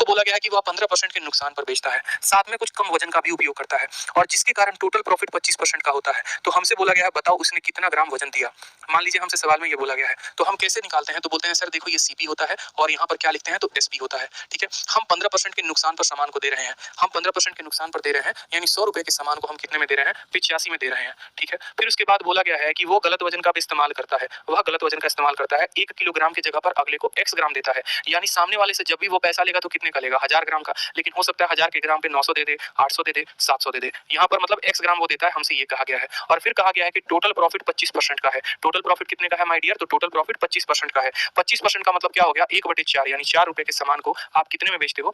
आपको बोला गया है कि वो 15% के नुकसान पर बेचता है, साथ में कुछ कम वजन का भी उपयोग करता है और जिसके कारण टोटल प्रॉफिट 25% का होता है। तो हमसे बोला गया है बताओ उसने कितना ग्राम वजन दिया। मान लीजिए हमसे सवाल में ये बोला गया है, तो हम कैसे निकालते हैं? तो बोलते हैं सर देखो ये सीपी होता है और यहाँ पर क्या लिखते हैं तो एसपी होता है। ठीक है, हम 15% के नुकसान पर सामान को दे रहे हैं, हम 15% के नुकसान पर दे रहे हैं, यानी 100 रुपए के सामान को हम कितने में दे रहे हैं? 85 में दे रहे हैं। ठीक है, फिर उसके बाद बोला गया है कि वो गलत वजन का भी इस्तेमाल करता है, वह गलत वजन का इस्तेमाल करता है, 1 किलोग्राम की जगह पर अगले को x ग्राम देता है, यानी सामने वाले से जब भी वो पैसा लेगा तो कितने का लेगा? 1000 ग्राम का, लेकिन हो सकता है 1000 के ग्राम पे 900 दे दे, 800 दे दे, 700 दे दे। यहाँ पर मतलब x ग्राम वो देता है, हमसे ये कहा गया है। और फिर कहा गया है कि टोटल प्रॉफिट 25% का है। टोटल प्रॉफिट कितने का है माय डियर? तो टोटल प्रॉफिट 25% का है। 25% का मतलब क्या हो गया? 1/4, यानी 4 रुपए के सामान को आप कितने में बेचते हो?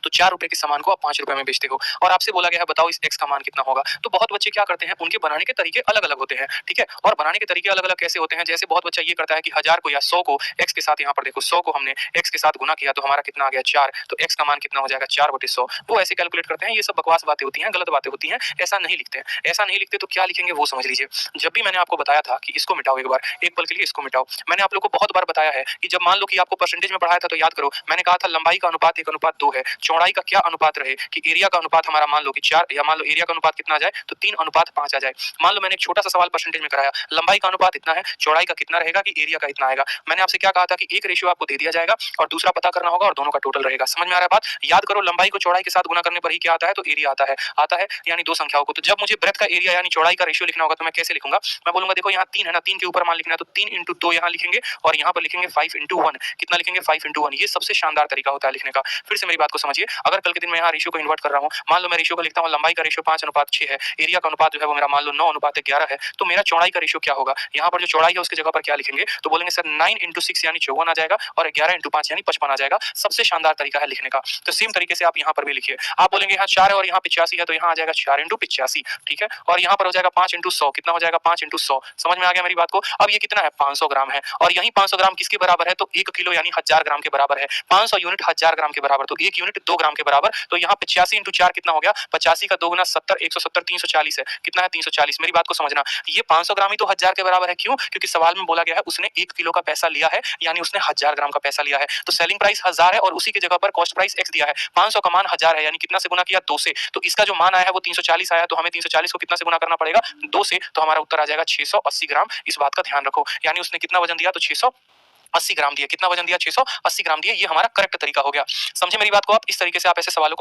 तो 4 रुपए के सामान को आप 5 रुपए में बेचते हो और आपसे बोला गया है बताओ इस x का मान कितना होगा। तो बहुत बच्चे क्या करते हैं, उनके बनाने के तरीके अलग-अलग होते हैं। ठीक है, और बनाने के तरीके अलग-अलग कैसे होते हैं? जैसे बहुत बच्चा ये करता है कि 1000 को या 100 को x के साथ, यहाँ पर देखो 100 को हमने x के साथ गुना किया तो हमारा कितना आ गया? 4, तो x का मान कितना हो जाएगा? 4/100। वो ऐसे कैलकुलेट करते हैं। ये सब बकवास बातें होती हैं, गलत बातें होती हैं, ऐसा नहीं लिखते हैं। ऐसा नहीं लिखते तो क्या लिखेंगे वो समझ लीजिए। जब भी मैंने आपको बताया था कि इसको मिटाओ, एक बार एक पल के लिए इसको मिटाओ, मैंने आप लोग को बहुत बार बताया है कि जब मान लो कि आपको परसेंटेज में पढ़ाया था तो याद करो, मैंने कहा था लंबाई का अनुपात 1:2 है, चौड़ाई का क्या अनुपात रहे कि एरिया का अनुपात हमारा मान लो कि 4, या मान लो एरिया का अनुपात कितना आ जाए तो 3:5 आ जाए। मान लो मैंने एक छोटा सा सवाल परसेंटेज में कराया, लंबाई का अनुपात इतना है, चौड़ाई का कितना रहेगा कि एरिया का इतना आएगा। मैंने आपसे क्या कहा था कि एक रेशियो आपको दे दिया जाएगा और दूसरा पता करना होगा और दोनों का टोटल रहेगा। समझ में आ रहा है बात? याद करो, लंबाई को चौड़ाई के साथ गुना करने पर ही क्या आता है? तो एरिया आता है यानी दो संख्याओं को। तो जब मुझे ब्रेथ का एरिया यानी चौड़ाई का रेशियो लिखना होगा तो मैं कैसे लिखूंगा? मैं बोलूंगा देखो यहाँ 3 है ना, 3 के ऊपर मान लिखना है तो 3 × 2 यहाँ लिखेंगे और यहाँ पर लिखेंगे 5 × 1। कितना लिखेंगे? 5 × 1। ये सबसे शानदार तरीका होता है लिखने का। फिर से मेरी बात को समझिए, अगर कल के दिन मैं यहाँ रेशियो को इन्वर्ट कर रहा हूँ, मान लो मैं रेशियो को लिखता हूँ, लंबाई का रेशियो 5:6 है, एरिया का अनुपात जो है वो मेरा मान लो 9:11 है, तो मेरा चौड़ाई का रेशियो क्या होगा? यहाँ पर जो चौड़ाई है उसकी जगह पर क्या लिखेंगे? तो बोलेंगे सर 9 × 6 यानी 54 आ जाएगा और 11 × 5 यानी 55 आ जाएगा। सबसे शानदार तरीका है लिखने का। तो सेम तरीके से आप यहाँ पर भी लिखिए। आप बोलेंगे यहाँ 4 है और यहाँ 85 है, तो यहाँ आ जाएगा 4 × 85। ठीक है, और यहाँ पर हो जाएगा 5 × 100। कितना हो जाएगा? 5 × 100। समझ में आ गया मेरी बात को? अब ये कितना है? 500 ग्राम है और यही 500 ग्राम किसके बराबर है? तो 1 किलो यानी 1000 ग्राम के बराबर है। 500 यूनिट 1000 ग्राम के बराबर, तो 1 यूनिट 2 ग्राम के बराबर। तो यहाँ 85 × 4 कितना हो गया? 85 का 2 गुना 70, 170, 340 है। कितना है? 340। मेरी बात को समझना, ये 500 ग्राम ही तो 1000 के बराबर है। क्यों? क्योंकि सवाल में बोला गया है उसने 1 किलो का पैसा लिया है, यानी उसने 1000 ग्राम का पैसा लिया है। तो सेलिंग प्राइस 1000 है और उसी की जगह पर कॉस्ट प्राइस x दिया है। 500 का मान 1000 है, यानी कितना से गुना किया? 2 से। तो इसका जो मान आया है वो 340 आया, तो हमें 340 को कितना से गुना करना पड़ेगा? 2 से। तो हमारा उत्तर आ जाएगा 680 ग्राम। इस बात का ध्यान रखो, यानी उसने कितना वजन दिया? तो 680 ग्राम दिया। कितना वजन दिया? 680 ग्राम दिया। ये हमारा करेक्ट तरीका हो गया। समझे मेरी बात को आप? इस तरीके से आप ऐसे सवालों को